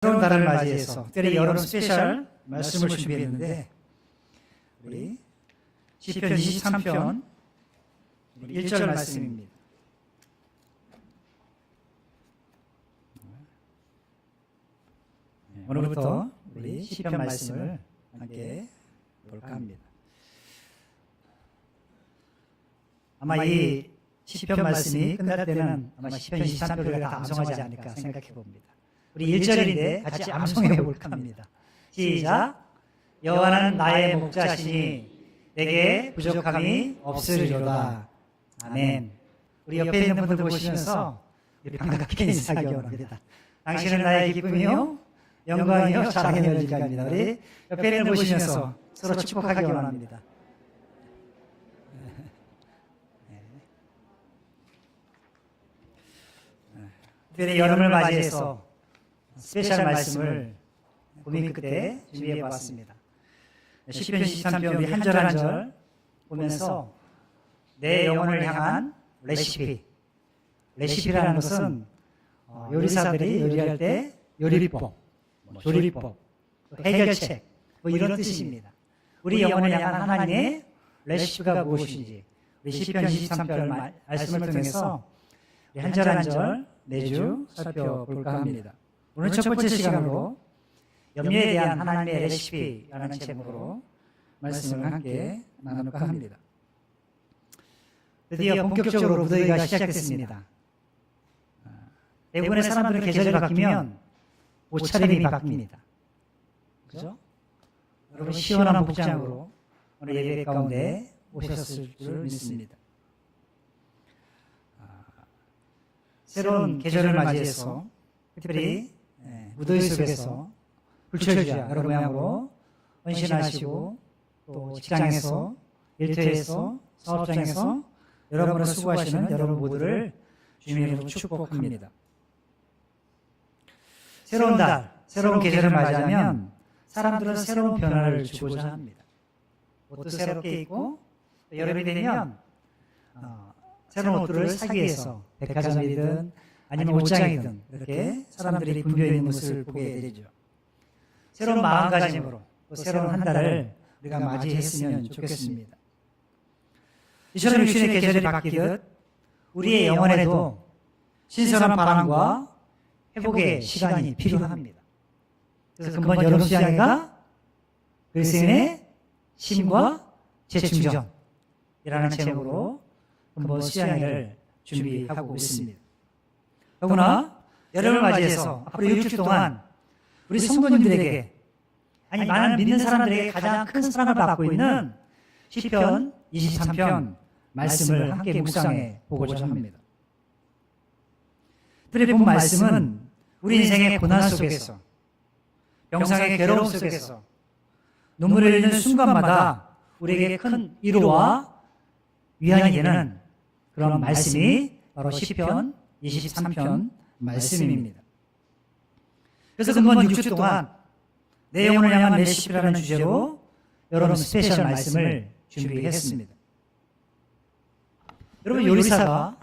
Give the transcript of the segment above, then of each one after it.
새로운 달을 맞이해서 특별히 여름 스페셜 말씀을 준비했는데 우리 시편 23편 1절 말씀입니다. 오늘부터 우리 시편 말씀을 함께 볼까 합니다. 아마 이 시편 말씀이 끝날 때는 아마 시편 23편을 다 암송하지 않을까 생각해 봅니다. 우리 1절인데 같이 암송해 볼까 합니다. 시작. 여호와는 나의 목자시니 내게 부족함이 없으리로다. 아멘. 우리 옆에 있는 분들 보시면서 반갑게 인사하기 원합니다. 당신은 나의 기쁨이요 영광이요 자랑의 열리가 합니다. 우리 옆에 있는 분 보시면서 서로 축복하기 원합니다. 특별히 여름을 맞이해서 스페셜 말씀을 고민 끝에 준비해 보았습니다. 시편 23편 우리 한 절 한 절 보면서 내 영혼을 향한 레시피라는 것은 요리사들이 요리할 때 요리법, 조리법, 해결책 이런 뜻입니다. 우리 영혼을 향한 하나님의 레시피가 무엇인지 우리 시편 23편 말씀을 통해서 한 절 한 절 매주 살펴볼까 합니다. 오늘 첫 번째 시간으로 염려에 대한 하나님의 레시피라는 제목으로 말씀을 함께 나눌까 합니다. 드디어 본격적으로 무더위가 시작됐습니다. 대부분의 사람들은 계절이 바뀌면 옷차림이 바뀝니다. 그죠? 여러분 시원한 복장으로 오늘 예배 가운데 오셨을 줄 믿습니다. 새로운 계절을 맞이해서 특별히 무더위 속에서 불철주야 여러 모양으로 헌신하시고 또 직장에서 일터에서 사업장에서 여러분을 수고하시는 여러분 모두를 주님으로 축복합니다. 새로운 달, 새로운 계절을 맞이하면 사람들은 새로운 변화를 주고자 합니다. 옷도 새롭게 입고 여름이 되면 새로운 옷들을 사기 위해서 백화점이든 아니면 옷장이든 이렇게 사람들이 분주해 있는 모습을 보게 되죠. 새로운 마음가짐으로 또 새로운 한 달을 우리가 맞이했으면 좋겠습니다. 이처럼 육신의 계절이 바뀌듯 우리의 영혼에도 신선한 바람과 회복의 시간이 필요합니다. 그래서 근본 여름 수양회가 그리스인의 심과 재충전이라는 제목으로 근본 수양회를 준비하고 있습니다. 더구나 여름을 맞이해서 앞으로 6주 동안 우리 성도님들에게 아니 많은 믿는 사람들에게 가장 큰 사랑을 받고 있는 시편 23편 말씀을 함께 묵상해 보고자 합니다. 특별히 본 말씀은 우리 인생의 고난 속에서 병상의 괴로움 속에서 눈물을 흘리는 순간마다 우리에게 큰 위로와 위안이 되는 그런 말씀이 바로 시편 23편 말씀입니다. 그래서 근본 6주 동안 내 영혼을 향한 레시피라는 주제로 여러분 스페셜 말씀을 준비했습니다. 여러분 요리사가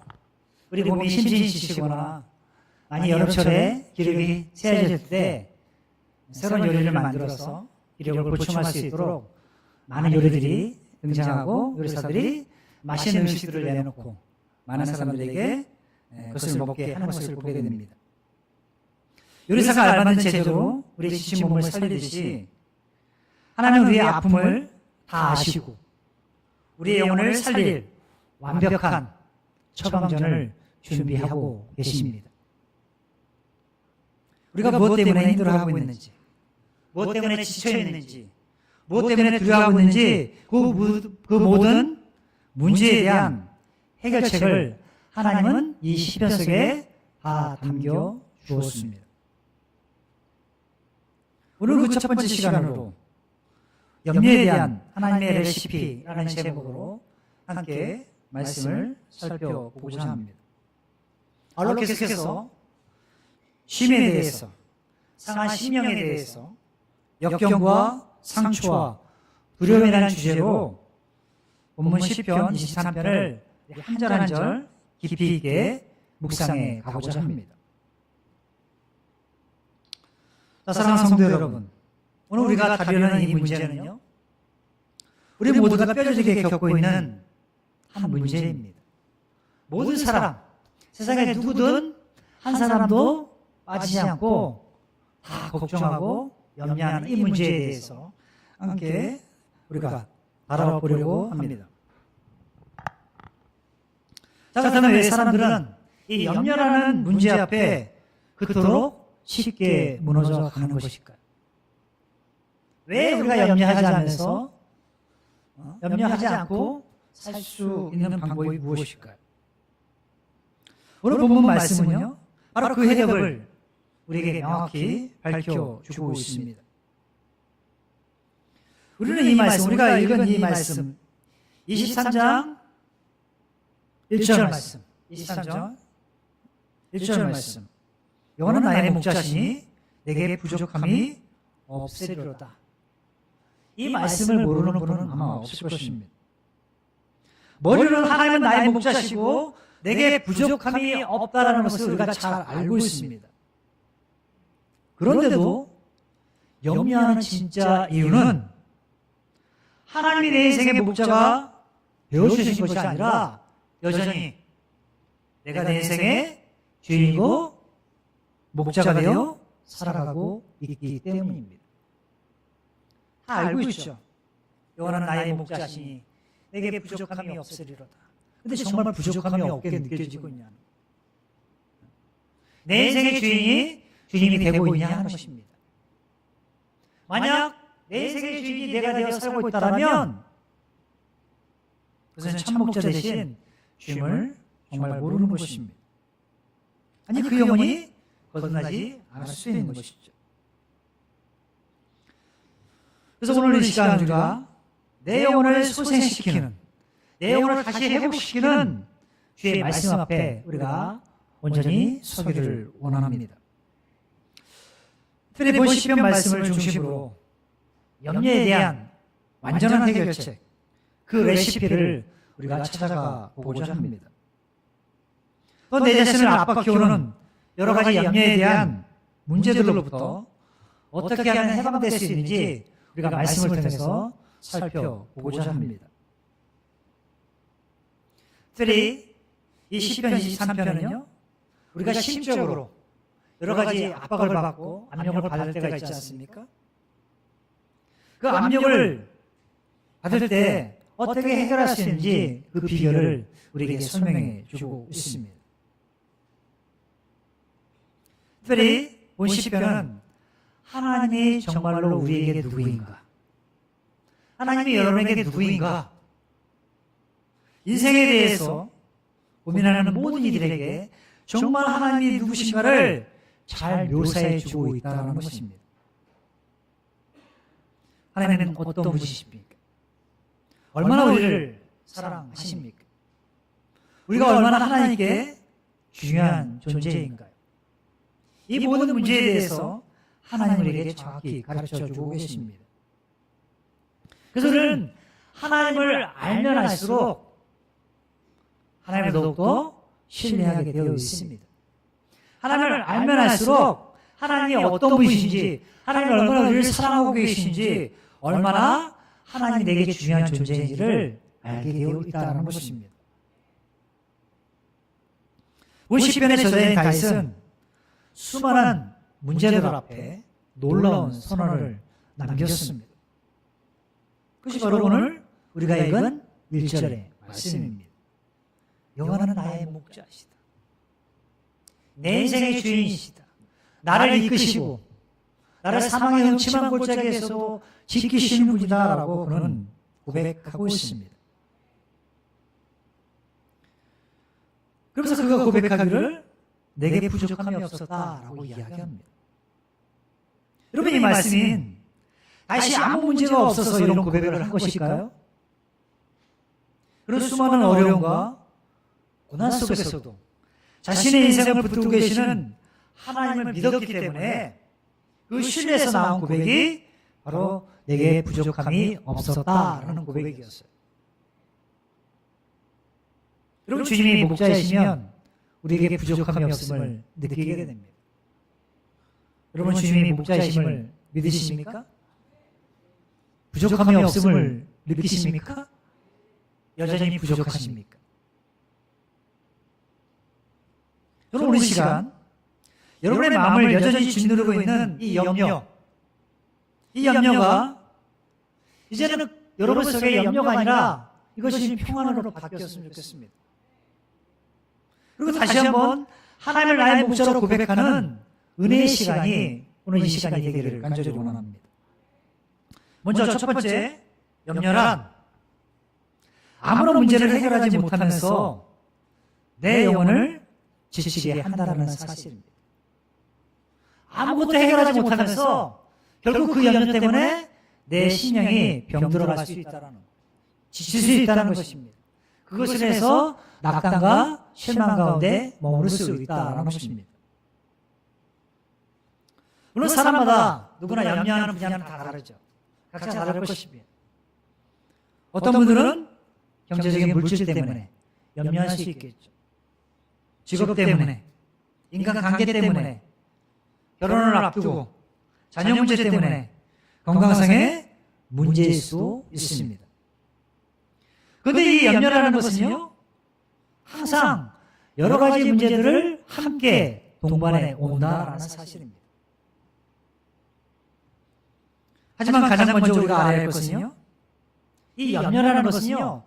우리 몸이 심신지치거나 많이 여름철에 기력이 세해질 때 새로운 요리를 만들어서 기력을 보충할 수 있도록 많은 요리들이 등장하고 요리사들이 맛있는 음식들을 내놓고 많은 사람들에게 그것을 먹게 하는 것을 보게 됩니다. 요리사가 알맞는 제대로 우리 지친 몸을 살리듯이 하나님은 우리의 아픔을 다 아시고 우리의 영혼을 살릴 완벽한 처방전을 준비하고 계십니다. 우리가 무엇 때문에 힘들어하고 있는지, 무엇 때문에 지쳐있는지, 무엇 때문에 두려워하고 있는지 그 모든 문제에 대한 해결책을 하나님은 이 시편 속에 다 담겨 주었습니다. 오늘 그 첫 번째 시간으로 염려에 대한 하나님의 레시피라는 제목으로 함께 말씀을 살펴보고자 합니다. 바로 계속해서 쉼에 대해서, 상한 심령에 대해서 역경과 상처와 두려움이라는 주제로 본문 시편 23편을 한 절 한 절 깊이 있게 묵상해 가고자 합니다. 사랑하는 성도 여러분, 오늘 우리가 다루려는 이 문제는요, 우리 모두가 뼈저리게 겪고 있는 한 문제입니다. 모든 사람, 세상에 누구든 한 사람도 빠지지 않고 다 걱정하고 염려하는 이 문제에 대해서 함께 우리가 알아보려고 합니다. 자, 그렇다면 왜 사람들은 이 염려라는 문제 앞에 그토록 쉽게 무너져 가는 것일까요? 왜 우리가 염려하지 않으면서 염려하지 않고 살 수 있는 방법이 무엇일까요? 오늘 본문 말씀은요, 바로 그 해답을 우리에게 명확히 밝혀주고 있습니다. 우리는 이 말씀, 우리가 읽은 이 말씀, 23장 1절 말씀, 23장 1절 말씀, 여호와는 나의 목자시니 내게 부족함이 없으리로다. 이 말씀을 모르는 분은 아마 없을 것입니다. 머리로는 하나님은 나의 목자시고 내게 부족함이 없다라는 것을 우리가 잘 알고 있습니다. 그런데도 염려하는 진짜 이유는 하나님이 내 인생의 목자가 되어주신 것이 아니라 여전히 내가 내 인생의 주인이고 목자가 되어 살아가고 있기 때문입니다. 다 알고 있죠. 여호와는 나의 목자시니 내게 부족함이 없으리로다. 근데 정말 부족함이 없게 느껴지고 있냐? 내 인생의 주인이 되고 있냐 하는 것입니다. 만약 내 인생의 주인이 내가 되어 살고 있다면 그것은 참목자 대신 주임을 정말 모르는 것입니다. 아니 그 영혼이 거듭나지 않을 수 있는 것이죠. 그래서 오늘 이 시간 우리가 내 영혼을 소생시키는, 내 영혼을 다시 회복시키는 주의 말씀 앞에 우리가 온전히 서기를 원합니다. 특별히 본 시편 말씀을 중심으로 염려에 대한 완전한 해결책, 그 레시피를 우리가 찾아가 보고자 합니다. 또 내 자신을 압박해오는 여러 가지 염려에 대한 문제들로부터 어떻게 하면 해방될 수 있는지 우리가 말씀을 통해서 살펴보고자 합니다. 특별히 이 시편 23편은요, 우리가 심적으로 여러 가지 압박을 받고 압력을 받을 때가 있지 않습니까? 그 압력을 받을 때 어떻게 해결할 수 있는지 그 비결을 우리에게 설명해 주고 있습니다. 특별히 본 시편은 하나님이 정말로 우리에게 누구인가? 하나님이 여러분에게 누구인가? 인생에 대해서 고민하는 모든 이들에게 정말 하나님이 누구신가를 잘 묘사해 주고 있다는 것입니다. 하나님은 어떤 분이십니까? 얼마나 우리를 사랑하십니까? 우리가 얼마나 하나님께 중요한 존재인가요? 이 모든 문제에 대해서 하나님은 우리에게 정확히 가르쳐주고 계십니다. 그래서 우리는 하나님을 알면 알수록 하나님을 더욱더 신뢰하게 되어 있습니다. 하나님을 알면 알수록 하나님이 어떤 분이신지, 하나님이 얼마나 우리를 사랑하고 계신지, 얼마나 하나님이 내게 중요한 존재인지를 알게 되어 있다는 것입니다. 온 시편의 저자인 다윗은 수많은 문제들 앞에 놀라운 선언을 남겼습니다. 그것이 바로 오늘 우리가 읽은 1절의 말씀입니다. 여호와는 나의 목자시다. 내 인생의 주인이시다. 나를 이끄시고 나를 사망의 음침한 골짜기에서도 지키시는 분이다 라고 그는 고백하고 있습니다. 그러면서 그가 고백하기를 내게 부족함이 없었다라고 이야기합니다. 여러분 이 말씀이 다시 아무 문제가 없어서 이런 고백을 한 것일까요? 그런 수많은 어려움과 고난 속에서도 자신의 인생을 붙들고 계시는 하나님을 믿었기 때문에 그 신뢰에서 나온 고백이 바로 내게 부족함이 없었다라는 고백이었어요. 여러분 주님이 목자이시면 우리에게 부족함이 없음을 느끼게 됩니다. 여러분 주님이 목자이심을 믿으십니까? 부족함이 없음을 느끼십니까? 여전히 부족하십니까? 여러분 오늘 시간 여러분의 마음을 여전히 짓누르고 있는 이 염려가 이제는 여러분 속의 염려가 아니라 이것이 평안으로 바뀌었으면 좋겠습니다. 그리고 다시 한번 하나님을 나의 목자로 고백하는 은혜의 시간이 오늘 이 시간이 되기를 간절히 원합니다. 먼저 첫 번째 염려란 아무런 문제를 해결하지 못하면서 내 영혼을 지치게 한다는 사실입니다. 아무것도 해결하지 못하면서 결국 그 염려 때문에 내 심령이 병들어갈 수 있다는, 지칠 수 있다는 것입니다. 그것을 해서 낙담과 실망 가운데 머무를 수 있다는 것입니다. 물론 사람마다 누구나 염려하는 분야는 다 다르죠. 각자 다를 것입니다. 어떤 분들은 경제적인 물질 때문에 염려할 수 있겠죠. 직업 때문에, 인간관계 때문에, 결혼을 앞두고, 자녀 문제 때문에, 건강상의 문제일 수도 있습니다. 그런데 이 염려라는 것은요, 항상 여러 가지 문제들을 함께 동반해 온다라는 사실입니다. 하지만 가장 먼저 우리가 알아야 할 것은요, 이 염려라는 것은요,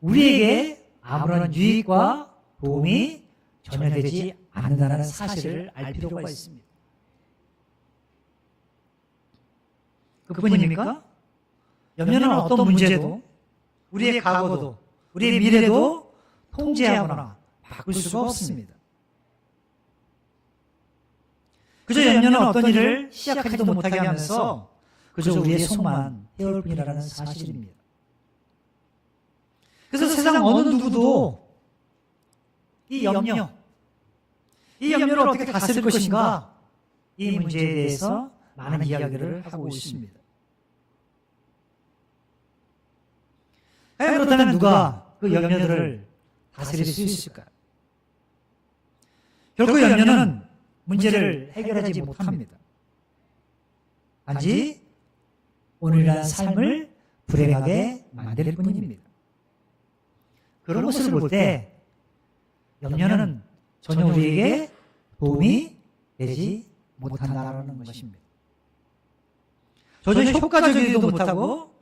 우리에게 아무런 유익과 도움이 전혀 되지 않는다는 사실을 알 필요가 있습니다. 그뿐입니까? 염려는 어떤 문제도, 우리의 과거도, 우리의 미래도 통제하거나 바꿀 수가 없습니다. 그저 염려는 어떤 일을 시작하지도 못하게 하면서 그저 우리의 속만 태울 뿐이라는 사실입니다. 그래서 세상 어느 누구도 이 염려를 어떻게 다스릴 것인가, 이 문제에 대해서 많은 이야기를 하고 있습니다. 그렇다면 누가 그 염려들을 다스릴 수 있을까요? 결국 염려는 문제를 해결하지 못합니다. 단지 오늘이라는 삶을 불행하게 만들 뿐입니다. 그런 것을 볼 때 염려는 전혀 우리에게 도움이 되지 못한다는 것입니다. 전혀 효과적이지도 못하고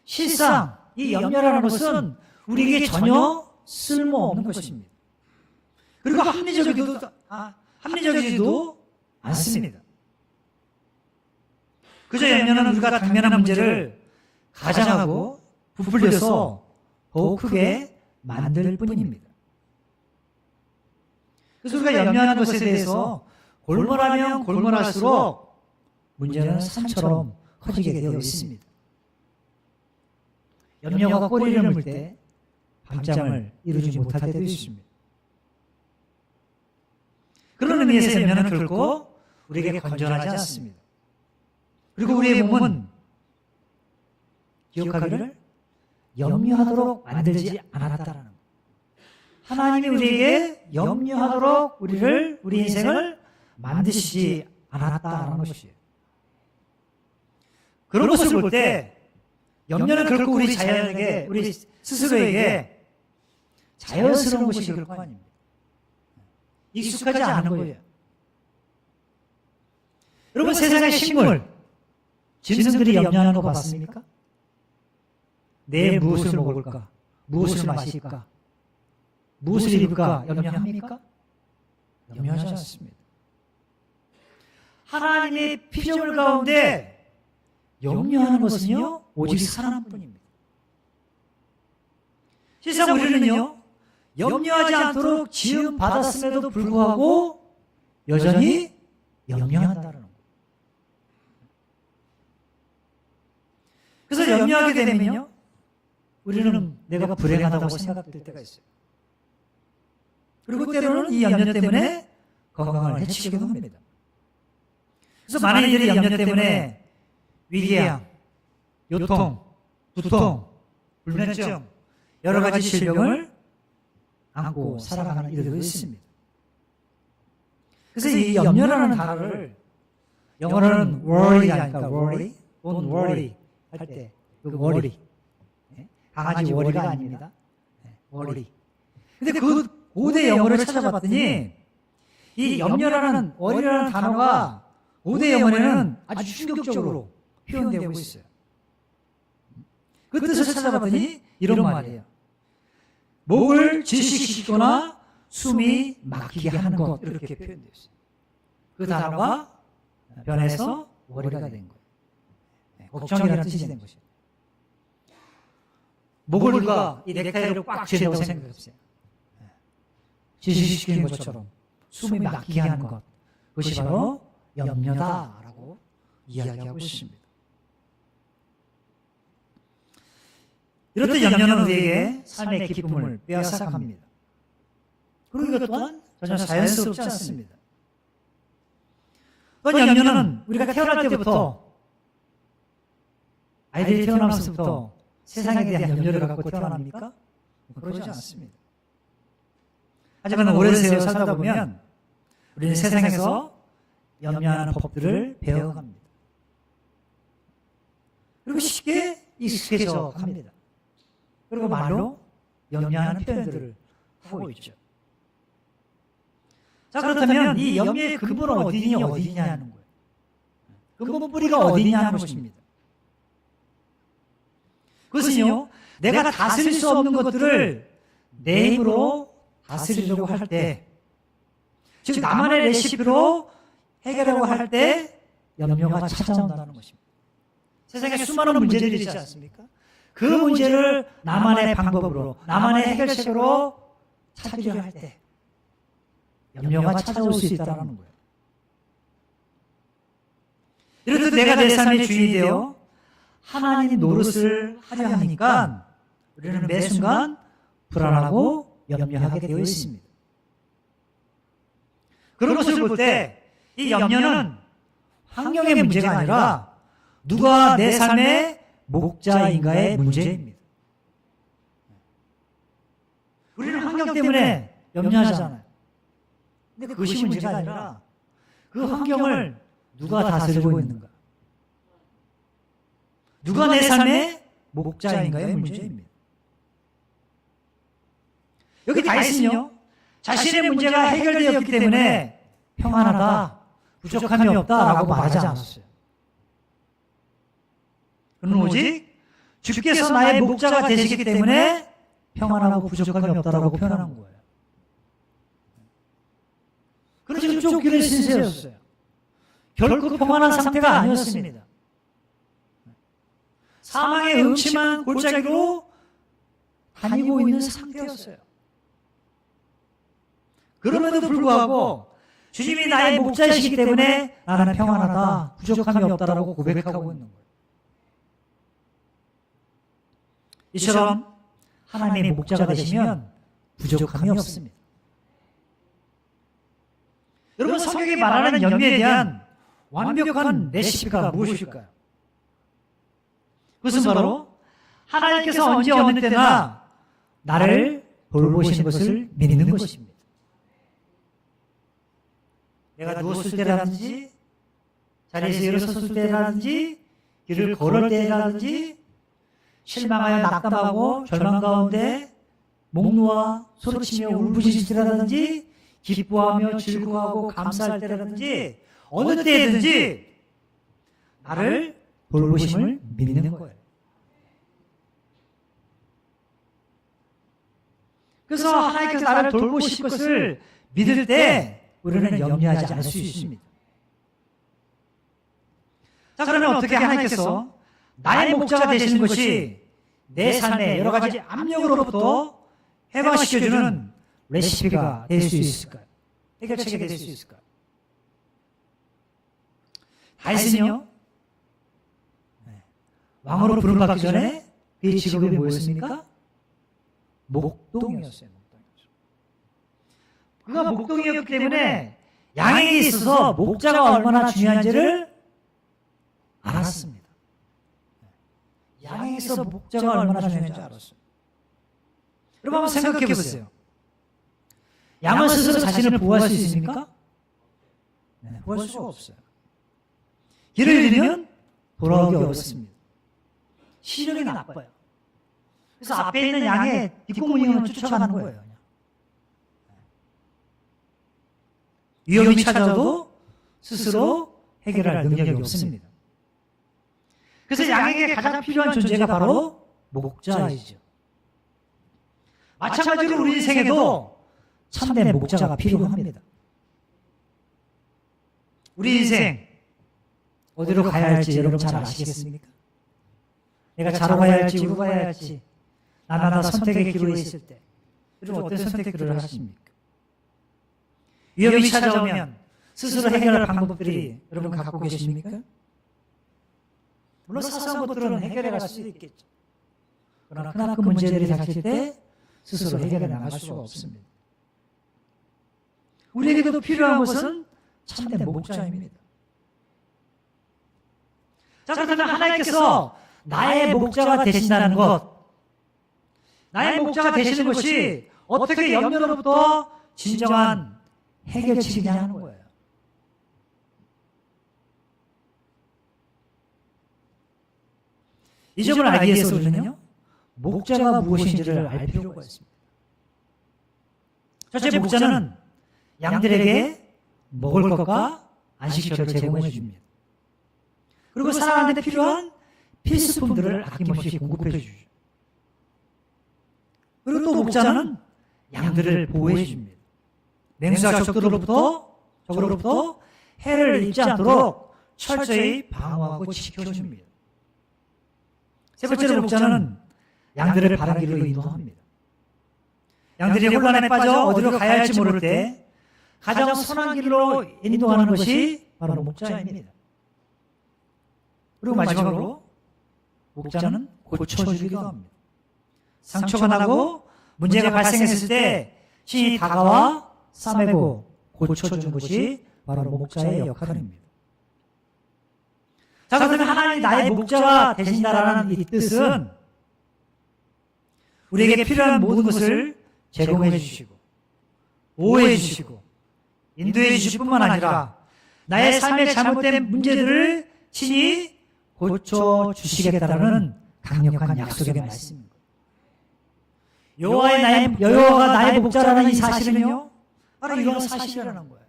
실상 이 염려라는 것은 우리에게 전혀 쓸모없는 것입니다. 그리고 합리적이지도 않습니다. 그저 염려는 우리가 당면한 문제를 가장하고 부풀려서 더욱 크게 만들 뿐입니다. 그래서 우리가 염려하는 것에 대해서 골몰하면 골몰할수록 문제는 산처럼 커지게 되어 있습니다. 염려가 꼬리를 물 때 밤잠을 이루지 못할 때도 있습니다. 그런 의미에서 염려는 결코 우리에게 건전하지 않습니다. 그리고 우리의 몸은 기억하기를 염려하도록 만들지 않았다라는 것. 하나님이 우리에게 염려하도록 우리 인생을 만드시지 않았다라는 것이에요. 그런 것을 볼 때 염려는 결코 우리 자연에게, 우리 스스로에게 자연스러운 것이 결코 아닙니다. 익숙하지 않은 거예요. 여러분 세상의 식물, 짐승들이 염려하는 거 봤습니까? 내일 무엇을 먹을까? 무엇을 마실까? 무엇을 입을까? 염려합니까? 염려하지 않습니다. 하나님의 피조물 가운데 염려하는 것은요, 오직 사람뿐입니다. 실상 우리는요, 염려하지 않도록 지음 받았음에도 불구하고 여전히 염려한다는 거예요. 그래서 염려하게 되면요, 우리는 내가 불행하다고 생각될 때가 있어요. 그리고 때로는 이 염려 때문에 건강을 해치기도 합니다. 그래서 많은 이들이 염려 때문에 위궤양, 요통, 두통, 불면증, 여러 가지 질병을 안고 살아가는 이들도 있습니다. 그래서 이 염려라는 단어를 영어로는 worry가 아니까 worry, don't worry 할 때 그 worry. 강아지 worry가 아닙니다. worry. 근데 그 고대 영어를 찾아봤더니 이 염려라는 worry라는 단어가 고대 영어에는 아주 충격적으로 표현되고 있어요. 그 뜻을 찾아봤더니 이런 말이에요. 목을 질식시키거나 숨이 막히게 하는 것, 이렇게 표현되어 있어요. 그 단어가 변해서 worry가 된 거예요. 걱정이라는 뜻이 된 것이에요. 목을 누가 이 넥타이로 꽉 쥐려고 생각해보세요. 질식시키는 것처럼 숨이 막히게 하는 것, 그것이 바로 염려다라고 이야기하고 있습니다. 이렇듯 염려는 우리에게 삶의 기쁨을 빼앗아갑니다. 그리고 이것 또한 전혀 자연스럽지 않습니다. 또한 염려는 우리가 태어날 때부터, 아이들이 태어나면서부터 세상에 대한 염려를 갖고 태어납니까? 그러지 않습니다. 하지만 오랜 세월 살다 보면 우리는 세상에서 염려하는 법들을 배워갑니다. 그리고 쉽게 익숙해져 갑니다. 그리고 말로 염려하는 표현들을 하고 있죠. 자, 그렇다면 이 염려의 근본은 어디냐는 거예요. 근본 뿌리가 어디냐는 것입니다. 그것은요, 내가 다스릴 수 없는 것들을 내 힘으로 다스리려고 할 때, 즉 나만의 레시피로 해결하려고 할 때 염려가 찾아온다는 것입니다. 세상에 수많은 문제들이 있지 않습니까? 그 문제를 나만의 방법으로, 나만의 해결책으로 찾으려 할 때 염려가 찾아올 수 있다는 거예요. 이렇듯 내가 내 삶의 주인이 되어 하나님 노릇을 하려 하니까 우리는 매 순간 불안하고 염려하게 되어 있습니다. 그런 것을 볼 때 이 염려는 환경의 문제가 아니라 누가 내 삶의 목자인가의 문제입니다. 우리는 환경 때문에 염려하잖아요. 근데 그것이 문제가 아니라 그 환경을 누가 다스리고 있는가? 누가 내 삶의 목자인가의 문제입니다. 여기 다윗은요, 자신의 문제가 해결되었기 때문에 평안하다, 부족함이 없다라고 말하지 않았어요. 그는 오직 주께서 나의 목자가 되시기 때문에 평안하고 부족함이 없다라고 표현한 거예요. 그는 지금 쫓기는 신세였어요. 결코 평안한 상태가 아니었습니다. 사망의 음침한 골짜기로 다니고 있는 상태였어요. 그럼에도 불구하고 주님이 나의 목자이시기 때문에 나는 평안하다, 부족함이 없다라고 고백하고 있는 거예요. 이처럼 하나님의 목자가 되시면 부족함이 없습니다. 여러분, 성경이 말하는 염려에 대한 완벽한 레시피가 무엇일까요? 그것은 바로 하나님께서 언제 어느 때나 나를 돌보시는 것을 믿는 것입니다. 내가 누웠을 때라든지, 자리에서 일어섰을 때라든지, 길을 걸을 때라든지, 실망하여 낙담하고 절망 가운데 목 놓아 소리치며 울부짖을 때라든지, 기뻐하며 즐거워하고 감사할 때라든지, 어느 때든지 나를 돌보심을 믿는 거예요. 그래서 하나님께서 나를 돌보실 것을 믿을 때 우리는 염려하지 않을 수 있습니다. 자, 그러면 어떻게 하나님께서 나의 목자가 되시는 것이 내 삶의 여러 가지 압력으로부터 해방시켜주는 레시피가 될 수 있을까요? 해결책이 될 수 있을까요? 다윗은요, 왕으로 부름받기 전에 그의 직업이 뭐였습니까? 목동이었어요. 그가 목동이었기 때문에 양에게 있어서 목자가 얼마나 중요한지를 알았습니다. 양에게 있어서 목자가 얼마나 중요한지 알았어요. 여러분 한번 생각해 보세요. 양은 스스로 자신을 보호할 수 있습니까? 네, 보호할 수가 없어요. 길을 잃으면 돌아오기 어렵습니다. 시력이 나빠요. 그래서 앞에 있는 양의 뒷구멍만 쫓아가는 거예요. 위험이 찾아도 스스로 해결할 능력이 없습니다. 그래서 양에게 가장 필요한 존재가 바로 목자이죠. 마찬가지로 우리 인생에도 참된 목자가 필요합니다. 우리 인생 어디로 가야 할지 여러분 잘 아시겠습니까? 내가 자로 가야 할지 우로 가야 할지 나나 선택의 기로에 있을 때 여러분 어떤 선택들을 하십니까? 위험이 찾아오면 스스로 해결할 방법들이 여러분 갖고 계십니까? 물론 사소한 것들은 해결해 갈 수도 있겠죠. 그러나 크나큰 문제들이 닥칠 때 스스로 해결해 나갈 수가 없습니다. 우리에게도 필요한 것은 참된 목자입니다. 자, 그렇다면 하나님께서 나의 목자가 되신다는 것, 나의 목자가 되시는 것이 어떻게 염려로부터 진정한 해결책이냐 하는 거예요. 이 점을 알기 위해서 우리는요, 목자가 무엇인지를 알 필요가 있습니다. 첫째, 목자는 양들에게 먹을 것과 안식처를 제공해 줍니다. 그리고 살아가는 데 필요한 필수품들을 아낌없이 공급해 주죠. 그리고 또 목자는 양들을 보호해 줍니다. 맹수와 적으로부터 해를 입지 않도록 철저히 방어하고 지켜줍니다. 세 번째로 목자는 양들을 바른 길로 인도합니다. 양들이 혼란에 빠져 어디로 가야 할지 모를 때 가장 선한 길로 인도하는 것이 바로 목자입니다. 그리고 마지막으로 목자는 고쳐주기도 합니다. 상처가 나고 문제가 발생했을 때 신이 다가와 싸매고 고쳐주는 것이 바로 목자의 역할입니다. 자, 그러면 하나님이 나의 목자가 되신다라는 이 뜻은 우리에게 필요한 모든 것을 제공해 주시고 보호해 주시고 인도해 주실 뿐만 아니라 나의 삶의 잘못된 문제들을 친히 고쳐주시겠다는 강력한 약속의 말씀입니다. 여호와가 나의 목자라는 이 사실은요, 바로 이런 사실이라는 거예요.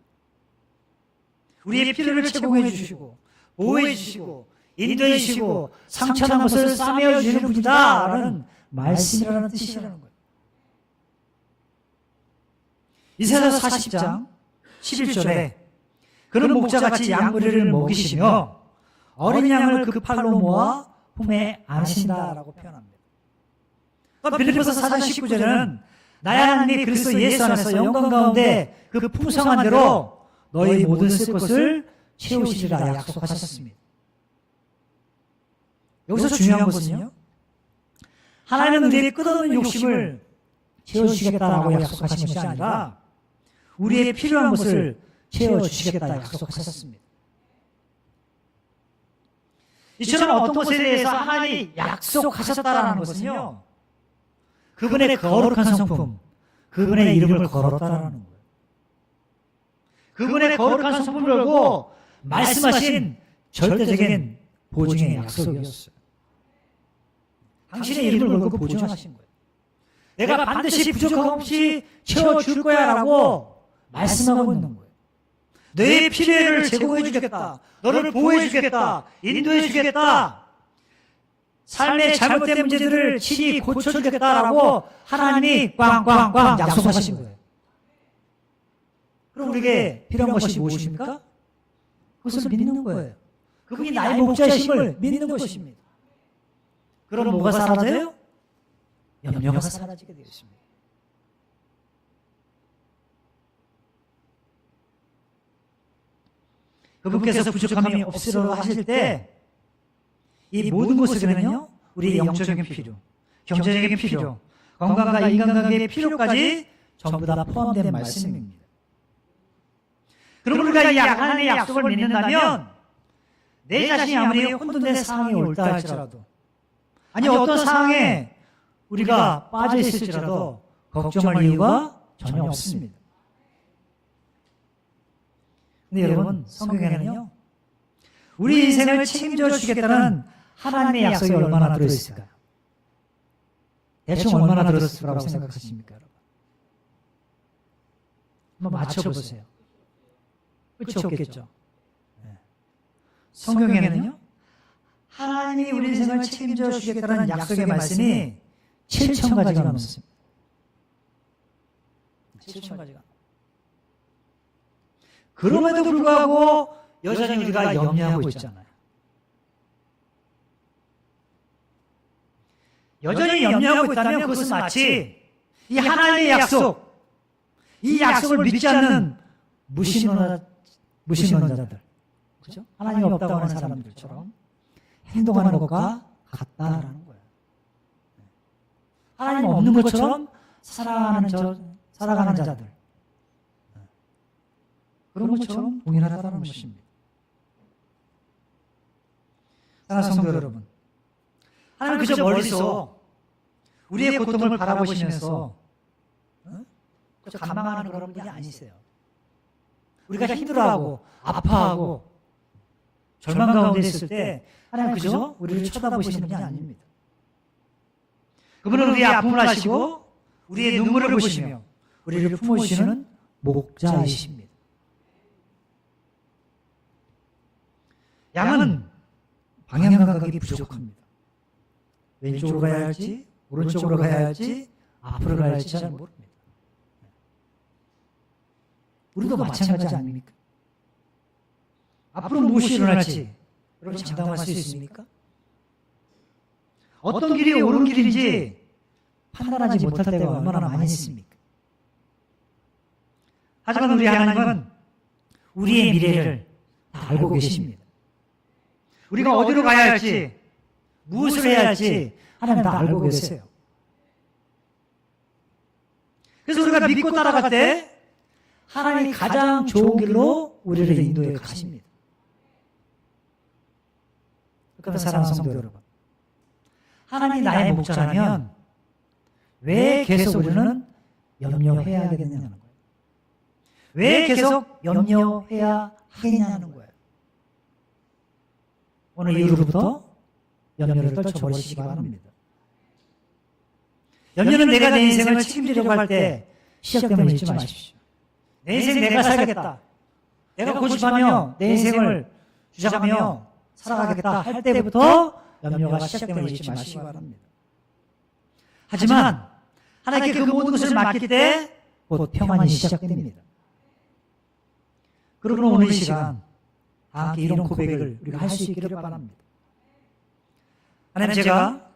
우리의 필요를 제공해 주시고 보호해 주시고 인도해 주시고 상처난 것을 싸매어 주시는 분이다라는 말씀이라는 뜻이라는 거예요. 이사야 40장 11절에 그는 목자같이 양무리를 먹이시며 어린 양을 그 팔로 모아 품에 안으신다라고 표현합니다. 또 빌립보서 4장 19절에는 나의 하나님이 그리스도 예수 안에서 영광 가운데 그 풍성한 대로 너희 모든 쓸 것을 채우시리라 약속하셨습니다. 여기서 중요한 것은요, 하나님은 우리의 끝없는 욕심을 채워주시겠다라고 약속하신 것이 아니라 우리의 필요한 것을 채워주시겠다 약속하셨습니다. 이처럼 어떤 것에 대해서 하나님이 약속하셨다라는 것은요, 그분의 거룩한 성품, 그분의 이름을 걸었다라는 거예요. 그분의 거룩한 성품을 걸고 말씀하신 절대적인 보증의 약속이었어요. 당신의 이름을 걸고 보증하신 거예요. 내가 반드시 부족함 없이 채워줄 거야 라고 말씀하고 있는 거예요. 너의 필요를 제공해 주겠다. 너를 보호해 주겠다. 인도해 주겠다. 삶의 잘못된 문제들을 친히 고쳐주겠다라고 하나님이 꽝꽝꽝 약속하신 거예요. 그럼 우리에게 필요한 것이 무엇입니까? 그것을 믿는 거예요. 그분이 나의 목자이심을 믿는 것입니다. 그럼 뭐가 사라져요? 염려가 사라지게 되었습니다. 그분께서 부족함이 없으려 하실 때 이 모든 것에는요, 우리의 영적인 필요, 경제적인 필요, 건강과 인간관계의 필요까지 전부 다 포함된 말씀입니다. 그럼 우리가 이 하나님의 약속을 믿는다면 내 자신이 아무리 혼돈된 상황이 올다 할지라도, 아니 어떤 상황에 우리가 빠져 있을지라도 걱정할 이유가 전혀 없습니다. 근데 여러분, 성경에는요, 우리 인생을 책임져 주시겠다는 하나님의 약속이 얼마나 들어있을까요? 대충 얼마나 들었을 거라고 생각하십니까, 여러분? 한번 맞춰보세요. 끝이 없겠죠. 네. 성경에는요, 하나님이 우리 인생을 책임져 주시겠다는 약속의 말씀이 7,000가지가 넘습니다. 7,000가지가. 그럼에도 불구하고 여전히 우리가 염려하고 있잖아요. 여전히 염려하고 있다면 그것은 마치 이 하나님의 약속, 이 약속을 믿지 않는 무신론자들, 그렇죠? 하나님이 없다고 하는 사람들처럼 행동하는 것과 같다라는 거예요. 하나님 없는 것처럼 살아가는 자들, 그런 것처럼 동일하다는 것입니다. 사랑하는 성도 여러분, 하나님 그저 멀리서 우리의 고통을 바라보시면서 그저 감망하는 그런 분이 아니세요. 우리가 힘들어하고 아파하고 절망 가운데 있을 때 하나님 그저 우리를 쳐다보시는 분이 아닙니다. 그분은 우리의 아픔을 아시고 우리의 눈물을 보시며 우리를 품으시는 목자이십니다. 양은 방향 감각이 부족합니다. 왼쪽으로 가야 할지 오른쪽으로 가야 할지 앞으로 가야 할지 잘 모릅니다. 우리도 마찬가지 아닙니까? 앞으로 무엇이 일어날지 여러분 장담할 수 있습니까? 어떤 길이 옳은 길인지 판단하지 못할 때가 얼마나 많이 있습니까? 하지만 우리 하나님은 우리의 미래를 다 알고 계십니다. 우리가 어디로 가야 할지 무엇을 해야 할지 하나님 다 알고 계세요. 그래서 우리가 믿고 따라갈 때 하나님이 가장 좋은 길로 우리를 인도해 가십니다. 그러니까 사랑하는 성도 여러분, 하나님이 나의 목자라면 왜 계속 우리는 염려해야 되겠냐는 거예요. 왜 계속 염려해야 하겠냐는 거예요. 오늘 이후로부터 염려를 떨쳐버리시기 바랍니다. 염려는 내가 내 인생을 책임지려고 할 때 시작됨을 잊지 마십시오. 내 인생 내가 살겠다. 내가 고집하며 내 인생을 주장하며 살아가겠다 할 때부터 염려가 시작됨을 잊지 마시기 바랍니다. 하지만 하나님께 그 모든 것을 맡길 때 곧 평안이 시작됩니다. 그러므로 오늘 이 시간 다 함께 이런 고백을 우리가 할 수 있기를 바랍니다. 하나님, 제가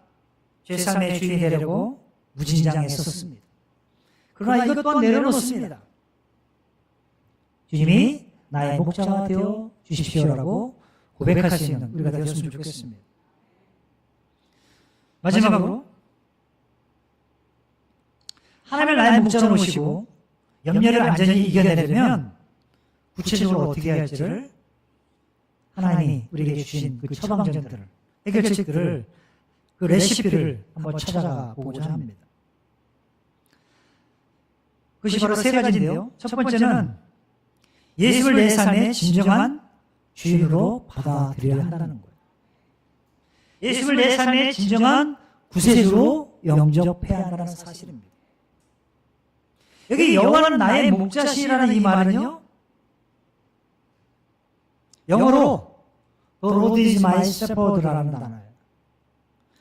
제 삶의 주인이 되려고 무진장에 섰습니다. 그러나 이것 또한 내려놓습니다. 주님이 나의 목자가 되어 주십시오라고 고백할 수 있는 우리가 되었으면 좋겠습니다. 마지막으로 하나님을 나의 목자로 모시고 염려를 완전히 이겨내려면 구체적으로 어떻게 해야 할지를 하나님이 우리에게 주신 그 처방전들을, 해결책들을, 그 레시피를 한번 찾아가 보고자 합니다. 그것이 바로 세 가지인데요. 첫 번째는 예수를 내 삶의 진정한 주인으로 받아들여야 한다는 거예요. 예수를 내 삶의 진정한 구세주로 영접해야 한다는 사실입니다. 여기 여호와는 나의 목자시라는 이 말은요, 영어로 The Lord is my shepherd라는 단어예요.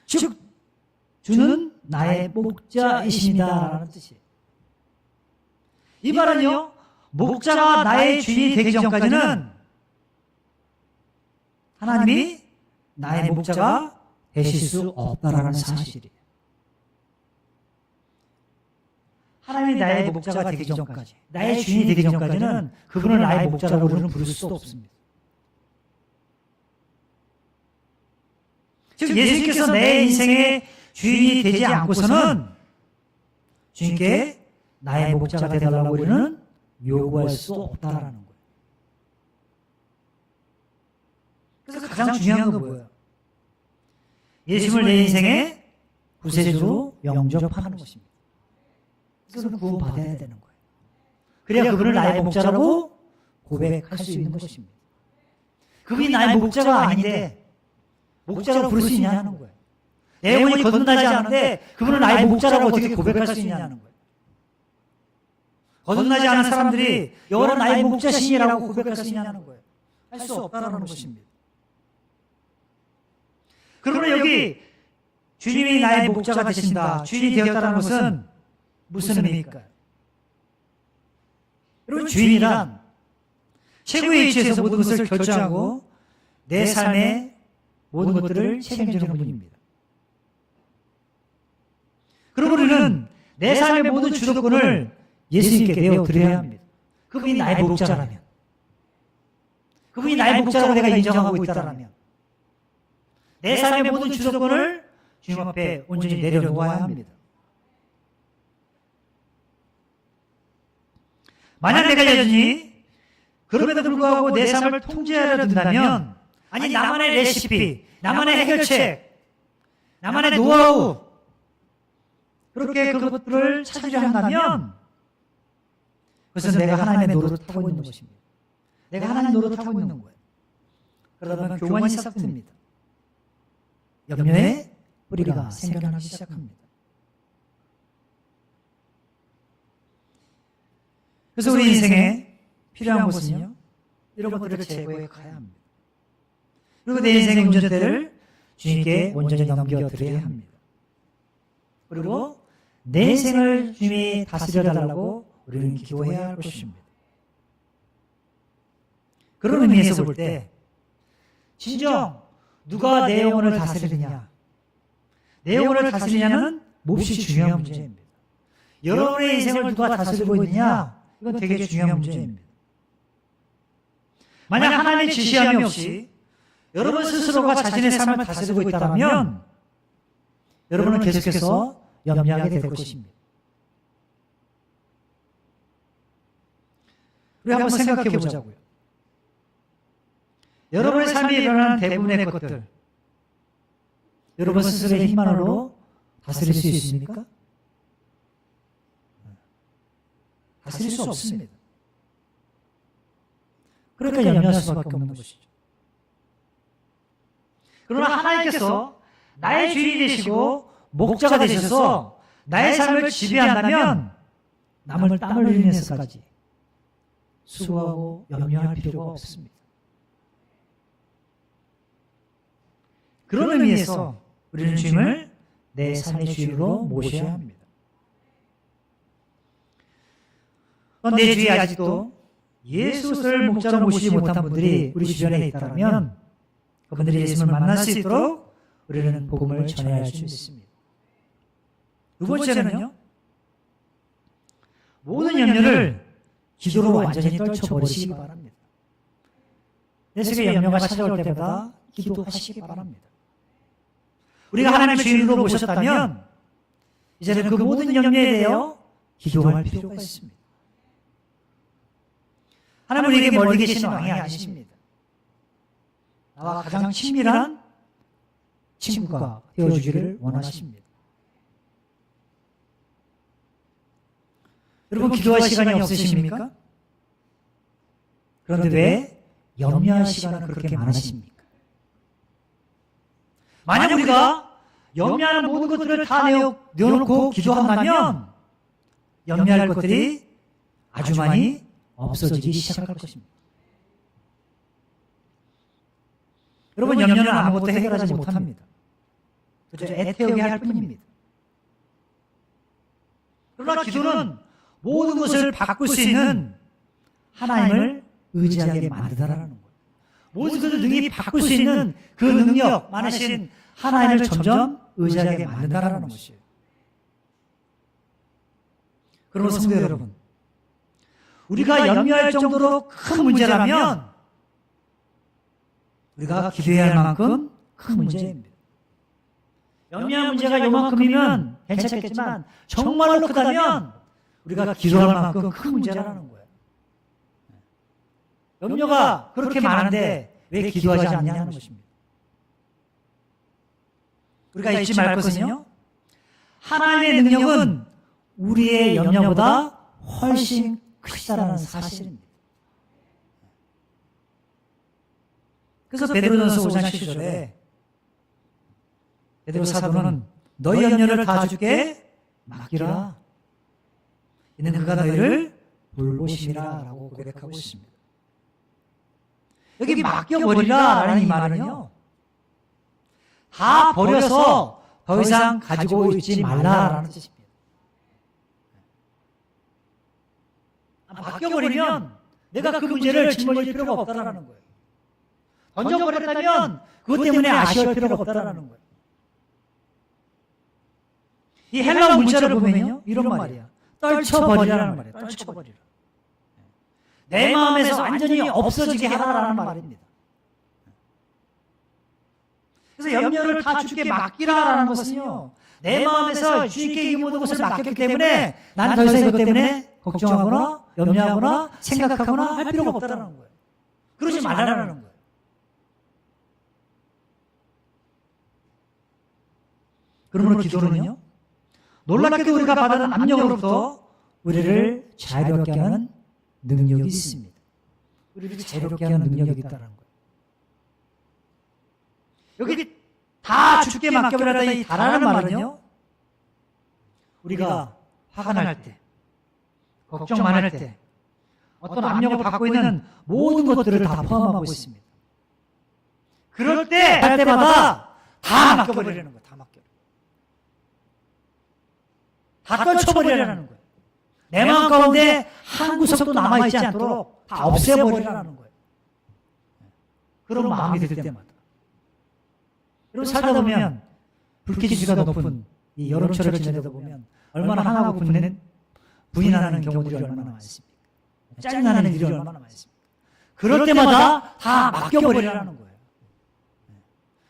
즉, 주는 나의 목자이십니다라는 뜻이에요. 이 말은요, 목자가 나의 주인이 되기 전까지는 하나님이 나의 목자가 되실 수 없다라는 사실이에요. 하나님이 나의 목자가 되기 전까지, 나의 주인이 되기 전까지는 그분을 나의 목자라고 우리는 부를 수 없습니다. 즉 예수님께서 내 인생의 주인이 되지 않고서는 주님께 나의 목자가 되달라고 우리는 요구할 수 없다라는 거예요. 그래서 가장 중요한 건 뭐예요? 예수님을 내 인생의 구세주로 영접하는 것입니다. 그래서 구원받아야 되는 거예요. 그래야 그분을 나의 목자라고 고백할 수 있는 것입니다. 그분이 나의 목자가 아닌데 목자라고 부를 수 있냐는 거예요. 내 영혼이 거듭나지 않은데 그분은 나의 목자라고 어떻게 고백할 수 있냐는 거예요. 거듭나지 않은 사람들이 여호와는 나의 목자시니라고 고백할 수 있냐는 거예요. 할 수 없다라는 것입니다. 그러면 여기 주님이 나의 목자가 되신다, 주인이 되었다는 것은 무슨 의미일까요? 여러분, 주인이란 최고의 위치에서 모든 것을 결정하고 내 삶의 모든 것들을 책임지는 분입니다. 그러므로 우리는 내 삶의 모든 주도권을 예수님께 내어드려야 합니다. 그분이 나의 목자라면, 그분이 나의 목자라고 내가 인정하고 있다라면 내 삶의 모든 주도권을 주님 앞에 온전히 내려놓아야 합니다. 만약 내가 여전히 그럼에도 불구하고 내 삶을 통제하려 든다면, 아니 나만의 레시피, 나만의 해결책, 나만의 노하우, 그렇게 그것들을 찾으려 한다면 그것은 내가 하나님의 노릇하고 있는 것입니다. 내가 하나님 노릇하고 있는 거예요. 그러다 보면 교만이 시작됩니다. 염려의 뿌리가 생겨나기 시작합니다. 그래서 우리 인생에 필요한 것은요, 이런 것들을 제거해 가야 합니다. 그리고 내 인생의 운전대를 주님께 온전히 넘겨드려야 합니다. 그리고 내 인생을 주님이 다스려달라고 우리는 기도해야 할 것입니다. 그런 의미에서 볼 때 진정 누가 내 영혼을 다스리느냐, 내 영혼을 다스리냐는 몹시 중요한 문제입니다. 여러분의 인생을 누가 다스리고 있느냐, 이건 되게 중요한 문제입니다. 만약 하나님의 지시함이 없이 여러분 스스로가 자신의 삶을 다스리고 있다면 여러분은 계속해서 염려하게 될 것입니다. 우리 한번 생각해 보자고요. 여러분의 삶에 일어나는 대부분의 것들, 여러분 스스로의 힘만으로 다스릴 수 있습니까? 다스릴 수 없습니다. 그러니까 염려할 수밖에 없는 것이죠. 그러나 하나님께서 나의 주인이 되시고 목자가 되셔서 나의 삶을 지배한다면 남을 땀을 흘리면서까지 수고하고 염려할 필요가 없습니다. 그런 의미에서 우리는 주님을 내 삶의 주인으로 모셔야 합니다. 내 주위에 아직도 예수를 목자로 모시지 못한 분들이 우리 주변에 있다면 그분들이 예수를 만날 수 있도록 우리는 복음을 전해야 할 수 있습니다. 두 번째는요, 모든 염려를 기도로 완전히 떨쳐버리시기 바랍니다. 내 속에 염려가 찾아올 때마다 기도하시기 바랍니다. 우리가 하나님의 주인으로 모셨다면 이제는 그 모든 염려에 대하여 기도할 필요가 있습니다. 하나님은 우리에게 멀리 계신 왕이 아니십니다. 나와 가장 친밀한 친구가 되어주기를 원하십니다. 여러분, 기도할 시간이 없으십니까? 그런데 왜 염려할 시간은 그렇게 많으십니까? 만약 우리가 염려하는 모든 것들을 다 내어놓고 기도한다면 염려할 것들이 아주 많이 없어지기 시작할 것입니다. 여러분, 염려는 아무것도 해결하지 못합니다. 그저 애태우게 할 뿐입니다. 그러나 기도는 모든 것을 바꿀 수 있는 하나님을 의지하게 만들어라는 거예요. 모든 것을 능히 바꿀 수 있는 그 능력 많으신 하나님을 점점 의지하게 만든다는 것이에요. 그러므로 성도 여러분, 우리가 염려할 정도로 큰 문제라면 우리가 기도해야 할 만큼 큰 문제입니다. 염려할 문제가 요만큼이면 괜찮겠지만 정말로 크다면 우리가 기도할 만큼 큰 문제라는 거예요. 염려가 그렇게 많은데 왜 기도하지 않냐는 것입니다. 우리가 잊지 말 것은요, 하나님의 능력은 우리의 염려보다 훨씬 크시다는 사실입니다. 그래서 베드로전서 5장 7절에 베드로 사도는 너희 염려를 다 주께 맡기라. 이는 그가 너희를 돌보심이라 라고 고백하고 있습니다. 여기 맡겨버리라 라는 이 말은요, 다 버려서 더 이상 가지고 있지 말라라는 뜻입니다. 맡겨버리면 내가 그 문제를 짊어질 필요가 없다라는 거예요. 던져버렸다면 그것 때문에 아쉬워할 필요가 없다라는 거예요. 이 헬라어 문자를 보면요, 이런 말이야. 떨쳐버리라는 말이에요. 떨쳐버리라. 내 마음에서 완전히 없어지게 하라라는 말입니다. 그래서 염려를 다 주께 맡기라라는 것은요, 내 마음에서 주께 이 모든 것을 맡겼기 때문에 나는 더 이상 이것 때문에 걱정하거나 염려하거나 생각하거나 할 필요가 없다라는 거예요. 그러지 말라라는 거예요. 그러므로 기도는요, 놀랍게도 우리가 받은 압력으로부터 우리를 자유롭게 하는 능력이 있습니다. 우리를 자유롭게 하는 능력이 있다는 거예요. 여기 다 주께 맡겨버렸다 이 다라는 말은요, 우리가 화가 날 때, 걱정 많을 때, 어떤 압력을 받고 있는 모든 것들을 다 포함하고 있습니다. 그럴 때, 할 때마다 다 맡겨버리라는 거예요. 다 맡겨. 다 떨쳐버리라는 거예요. 내 마음 가운데 한 구석도 남아있지 않도록 다 없애버리라는 거예요. 그런 마음이 들 때마다. 여러분 살다 보면 불쾌지수가 높은 이 여름철을 지내다 보면 얼마나 화나고 부인하는 경우들이 얼마나 많습니까? 짜증나는 일이 얼마나 많습니까? 그럴 때마다 다 맡겨버리라는 거예요.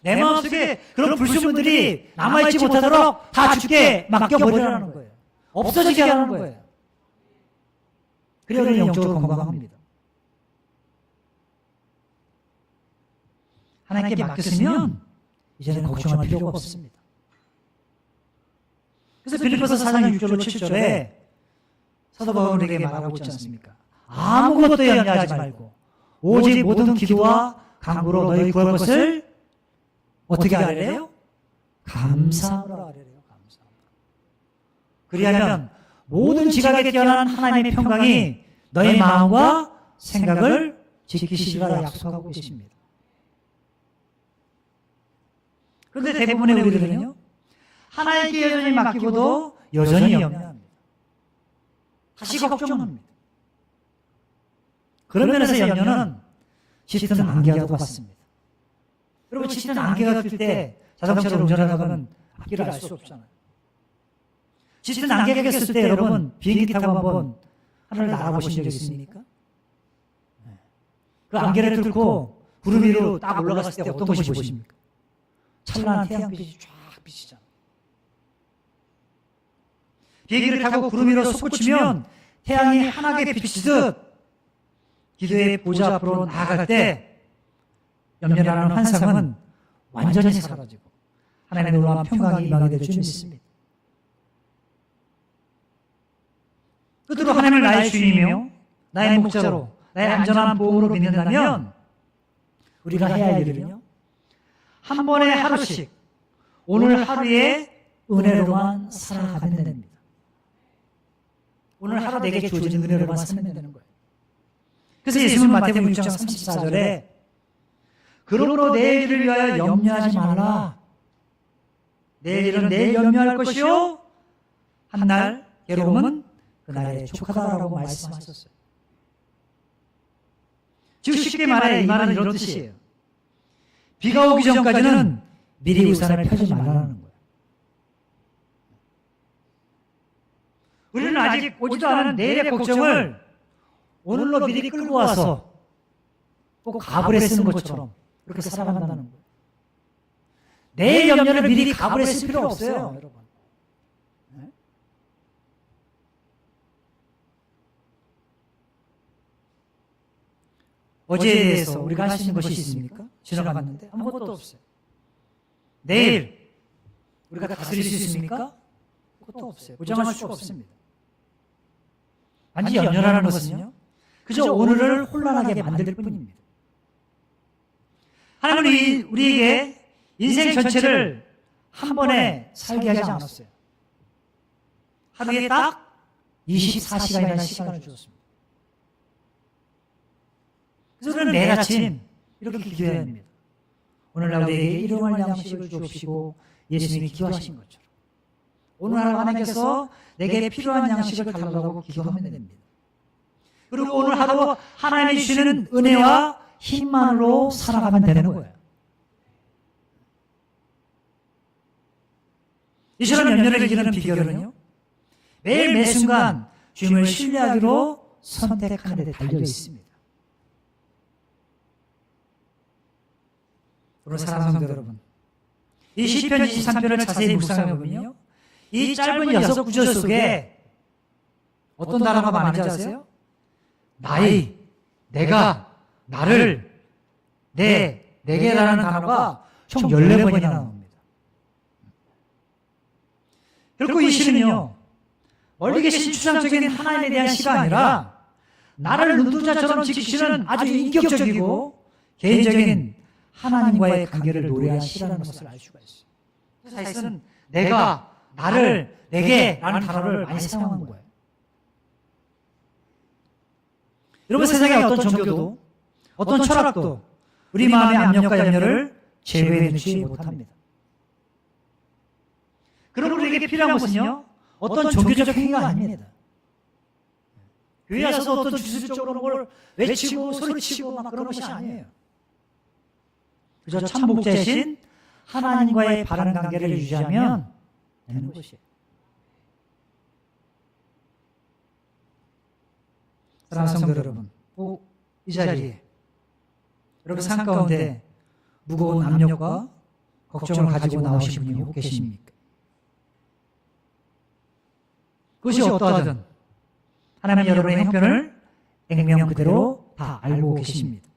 내 마음속에 그런 불순물들이 남아있지 못하도록 다 주께 맡겨버리라는 거예요. 없어지게 하는 거예요. 그래야 우리는 영적으로 건강합니다. 하나님께 맡겼으면 이제는 걱정할 필요가 없습니다. 그래서 빌립보서 4장 6절로 7절에 사도 바울에게 말하고 있지 않습니까? 아무것도 염려하지 말고 오직 모든 기도와 간구로 너희 구할 것을 어떻게 하래요? 감사함으로 하래요. 감사함으로. 그리하면 모든 지각에 뛰어난 하나님의 평강이 너희 마음과 생각을 지키시리라 약속하고 계십니다. 그런데 대부분의 우리들은요, 하나님께 여전히 맡기고도 여전히 염려합니다. 다시 걱정합니다. 그런 면에서 염려는 짙은 안개와 같습니다. 여러분, 짙은 안개가 뜰 때 자동차를 운전하다가는 앞길을 알 수 없잖아요. 짙은 안개가 꼈을 때 여러분 비행기 타고 한번 하늘을 날아보신 적 있습니까? 그 안개를 뚫고 구름 위로 딱 올라갔을 때 어떤 것이 보십니까? 찬란한 태양빛이 쫙 비치잖아요. 비행기를 타고 구름 위로 솟구치면 태양이 환하게 비치듯 기도의 보좌 앞으로 나아갈 때 염려라는 환상은 완전히 사라지고 하나님의 놀라운 평강이 임하게 될 줄 믿습니다. 끝으로 하나님을 나의 주인이며 나의 목자로 나의 안전한 보험으로 믿는다면 우리가 해야 할 일은요, 한 번에 하루씩 오늘 하루의 은혜로만 살아가면 됩니다. 오늘 하루 내게 주어진 은혜로만 살면 되는 거예요. 그래서 예수님은 마태복음 6장 34절에 그러므로 내일을 위하여 염려하지 말라. 내일은 내일 염려할 것이요 한날 괴로움은 그날에 족하다라고 말씀하셨어요. 즉 쉽게 말해 이 말은 이런 뜻이에요. 비가 오기 전까지는 미리 우산을 펴지 말라는 거예요. 우리는 아직 오지도 않은 내일의 걱정을 오늘로 미리 끌고 와서 꼭 가불에 쓰는 것처럼 그렇게 살아간다는 거예요. 내일 염려를 미리 가불에 쓸 필요가 없어요, 여러분. 네? 어제에 대해서 우리가 할 수 있는 것이 있습니까? 지나갔는데 아무것도 없어요. 내일 우리가 다스릴 수 있습니까? 그것도 없어요. 보장할 수가 없습니다. 단지 염려라는 것은요, 그저 오늘을 혼란하게 만들 뿐입니다. 하나님은 우리에게 인생 전체를 한 번에 살게 하지 않았어요. 하루에 딱 24시간이라는 시간을 주었습니다. 그래서 우리는 매일 아침 이렇게 기도해야 합니다. 오늘날 우리에게 일용할 양식을 주옵시고 예수님이 기도하신 것처럼 오늘 하루 하나님께서 내게 필요한 양식을 달라고 기도하면 됩니다. 그리고 오늘 하루 하나님이 주시는 은혜와 힘만으로 살아가면 되는 거예요. 이처럼 염려를 이기는 비결은요, 매일 매 순간 주님을 신뢰하기로 선택하는 데 달려 있습니다. 오늘 사랑하는 성도 여러분, 이 시편 23편을 자세히 묵상해 보면요, 이 짧은 6구절 속에 어떤 단어가 많은지 아세요? 나의, 내가, 나를, 내게라는 단어가 총 14번이나 나옵니다. 결국 이 시는요, 멀리 계신 추상적인 하나님에 대한 시가 아니라 나를 눈동자처럼 지키시는 아주 인격적이고 개인적인 하나님과의 관계를 노래한 시라는 것을 알 수가 있어요. 사실은 내가, 나를, 내게라는 단어를 많이 사용한 거예요. 여러분, 세상의 어떤 종교도 어떤 철학도 우리 마음의 압력과 염려를 제외해주지 못합니다. 그럼 우리에게 필요한 것은요, 어떤 종교적 행위가 아닙니다. 교회 와서도 어떤 주술적으로 뭘 외치고 소리치고 막 그런 것이 아니에요. 그저 참 목자이신 하나님과의 바른 관계를 유지하면 되는 것이에요. 사랑하는 성도 여러분, 이 자리에 여러분 삶 가운데 무거운 압력과 걱정을 가지고 나오신 분이 혹 계십니까? 그것이 어떠하든 하나님 여러분의 형편을 액면 그대로 다 알고 계십니다.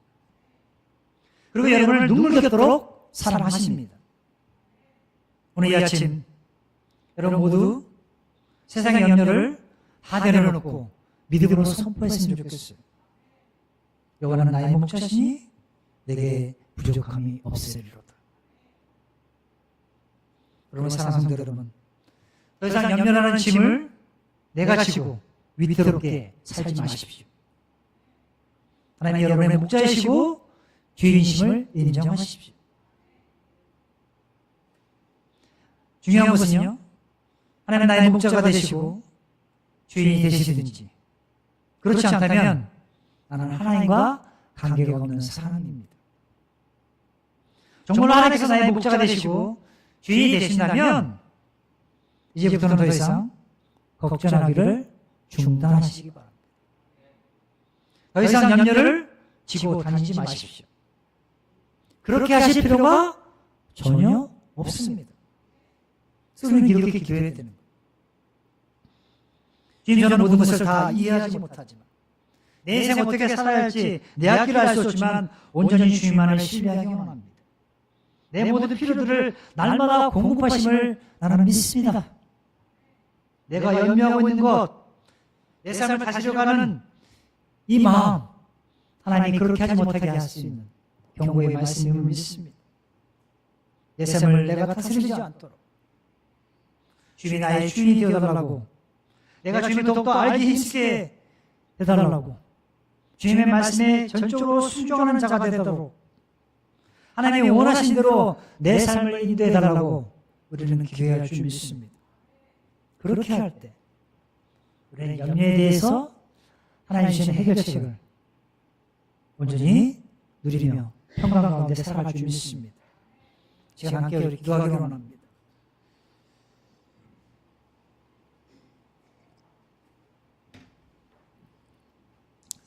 그리고 여러분을 눈물겹도록 사랑하십니다. 오늘 이 아침 여러분 모두 세상의 염려를 다 내려놓고 믿음으로 선포했으면 좋겠어요. 여호와는 나의 목자시니 내게 부족함이 없으리로다. 여러분, 사랑하는 성도 여러분, 더 이상 염려라는 짐을 내가 지고 위태롭게 살지 마십시오. 하나님 여러분의 목자이시고 주인이심을 인정하십시오. 중요한 것은요, 하나님 나의 목자가 되시고 주인이 되시든지 그렇지 않다면 나는 하나님과 관계가 없는 사람입니다. 정말로 하나님께서 나의 목자가 되시고 주인이 되신다면 이제부터는 더 이상 걱정하기를 중단하시기 바랍니다. 더 이상 염려를 지고 다니지 마십시오. 그렇게 하실 필요가 전혀 없습니다. 우리는 이렇게 기도해야 되는 거예요. 주님, 저는 모든 것을 다 이해하지 못하지만 내 인생 어떻게 살아야 할지 내 앞길을 알 수 없지만 온전히 주님만을 신뢰하기만 합니다. 내 모든 필요들을 날마다 공급하심을 나는 믿습니다. 내가 염려하고 있는 것, 내 삶을 다스려가는 이 마음, 하나님이 그렇게 하지 못하게 할 수 있는 경고의 말씀임을 믿습니다. 내 삶을 내가 다스리지 않도록 주님이 나의 주인이 되어달라고, 내가 주님을 더욱더 알기 힘쓰게 해달라고, 주님의 말씀에 전적으로 순종하는 자가 되도록 하나님이 원하신 대로 내 삶을 인도해달라고 우리는 기도해야 줄 믿습니다. 그렇게 할 때 우리는 염려에 대해서 하나님 주시는 해결책을 온전히 누리며 평강 가운데 살아갈 줄 믿습니다. 시간 함께 우리 기도하기를 원합니다.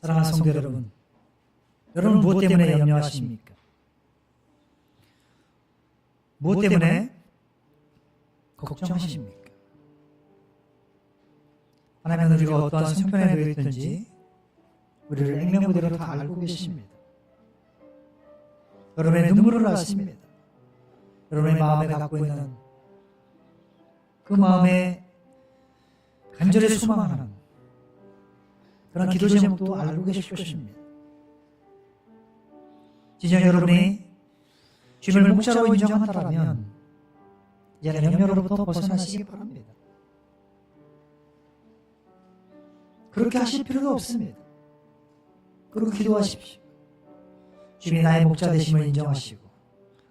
사랑하는 성도 여러분, 여러분 무엇 때문에 염려하십니까? 무엇 때문에 걱정하십니까? 하나님은 우리가 어떠한 형편에 놓여 있든지 우리를 액면 그대로 다 알고 계십니다. 여러분의 눈물을 아십니다. 여러분의 마음에 갖고 있는 그 마음에 간절히 소망하는 그런 기도 제목도 알고 계실 것입니다. 진정 여러분이 주님을 목자로 인정한다면 이제는 염려로부터 벗어나시기 바랍니다. 그렇게 하실 필요도 없습니다. 그렇게 기도하십시오. 주님이 나의 목자 되심을 인정하시고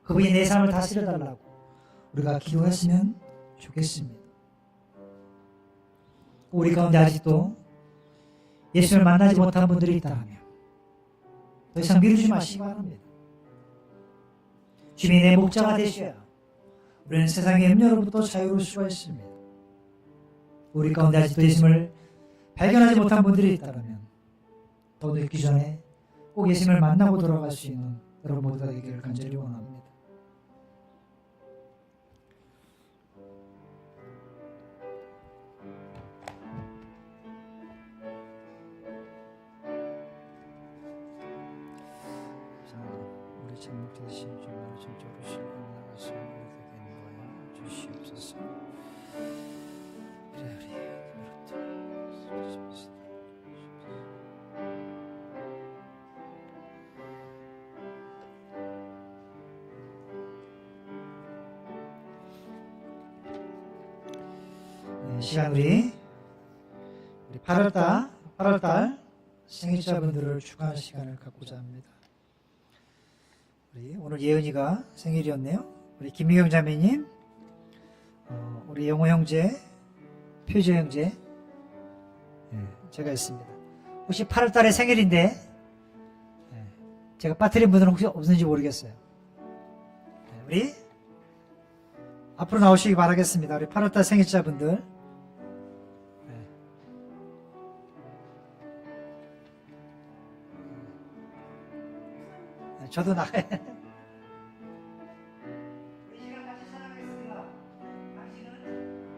그분이 내 삶을 다스려달라고 우리가 기도했으면 좋겠습니다. 우리 가운데 아직도 예수를 만나지 못한 분들이 있다면 더 이상 미루지 마시기 바랍니다. 주님이 내 목자가 되셔야 우리는 세상의 염려로부터 자유로울 수가 있습니다. 우리 가운데 아직도 예수를 발견하지 못한 분들이 있다면 더 늦기 전에 꼭 예수님을 만나고 돌아갈 수 있는 여러분 모두가 되기를 간절히 원합니다. 우리 참목자 되신 주님을 전적으로 신뢰하며 나가서 우리에게 인도하여 주시옵소서. 시간 우리 8월달 생일자분들을 축하하는 시간을 갖고자 합니다. 우리 오늘 예은이가 생일이었네요. 우리 김미경 자매님, 우리 영호 형제, 표조 형제, 제가 있습니다. 혹시 8월달에 생일인데 제가 빠뜨린 분들은 혹시 없는지 모르겠어요. 우리 앞으로 나오시기 바라겠습니다. 우리 8월달 생일자분들. 저도 나가요. 우리 시간 같이 찬양하겠습니다. 당신은 하나님의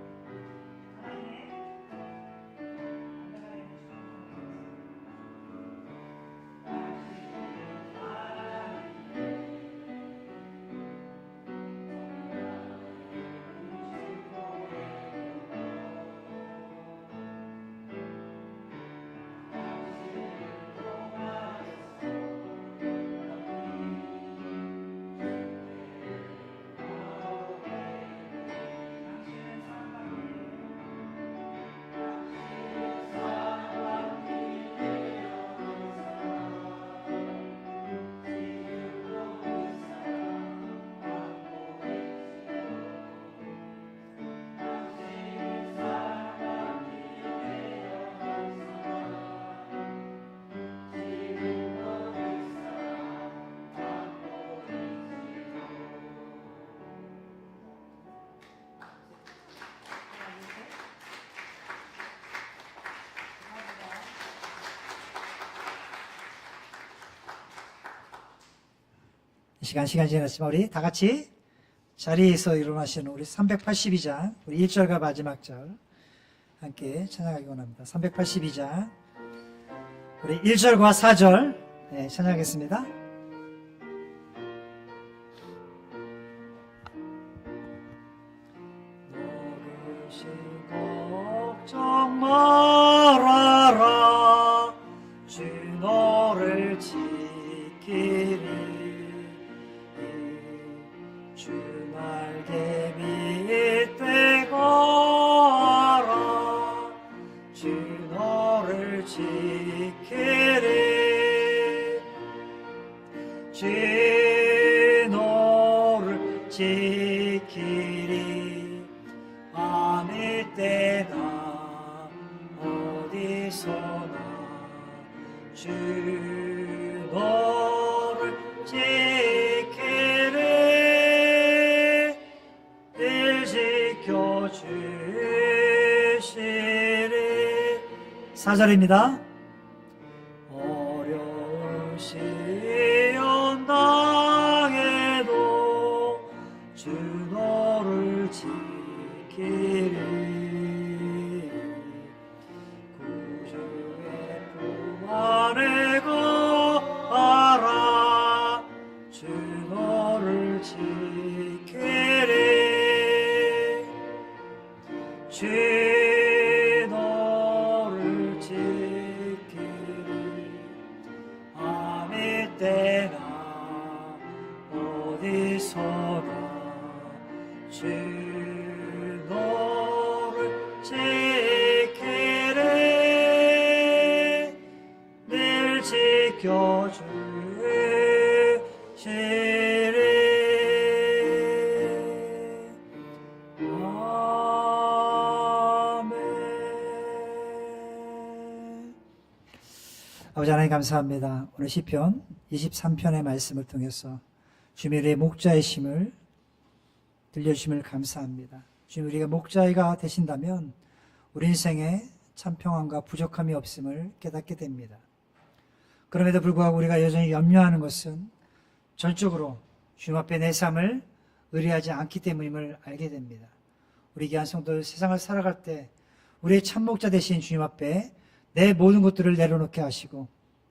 시간 지났지만 우리 다 같이 자리에서 일어나시는 우리 382장 우리 1절과 마지막 절 함께 찬양하기 원합니다. 382장 우리 1절과 4절 찬양하겠습니다. 걱정 말아라 주 너를 지키리 주 날개 밑에 거하라 주 너를 지키리 주 너를 지키리 아무 때나 어디서나 주 너를 지키리 지켜주시리 4절입니다. 어려운 시험 당해도 주 너를 지키리 구주의 품 안에 거하라 주 너를 지키리 주 너를 지키리 아무 때나 어디서 주 너를 지키리 늘 지켜주시리. 아버지 하나님 감사합니다. 오늘 시편 23편의 말씀을 통해서 주님 우리의 목자의 심을 들려주심을 감사합니다. 주님 우리가 목자가 되신다면 우리 인생에 참 평안과 부족함이 없음을 깨닫게 됩니다. 그럼에도 불구하고 우리가 여전히 염려하는 것은 전적으로 주님 앞에 내 삶을 의뢰하지 않기 때문임을 알게 됩니다. 우리 귀한 성도들 세상을 살아갈 때 우리의 참 목자 되신 주님 앞에 내 모든 것들을 내려놓게 하시고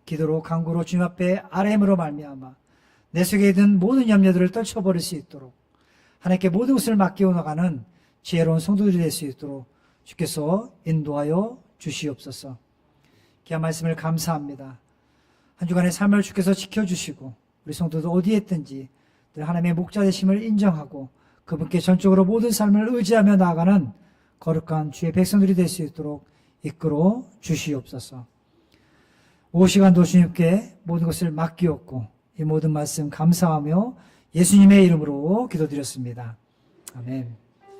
기도로 간구로 주님 앞에 아뢰음으로 말미암아 내 속에 든 모든 염려들을 떨쳐버릴 수 있도록 하나님께 모든 것을 맡기고 나가는 지혜로운 성도들이 될 수 있도록 주께서 인도하여 주시옵소서. 귀한 말씀을 감사합니다. 한 주간의 삶을 주께서 지켜주시고 우리 성도들 어디에 있든지 늘 하나님의 목자 되심을 인정하고 그분께 전적으로 모든 삶을 의지하며 나아가는 거룩한 주의 백성들이 될 수 있도록 이끌어 주시옵소서. 오후 시간도 주님께 모든 것을 맡기었고 이 모든 말씀 감사하며 예수님의 이름으로 기도드렸습니다. 아멘.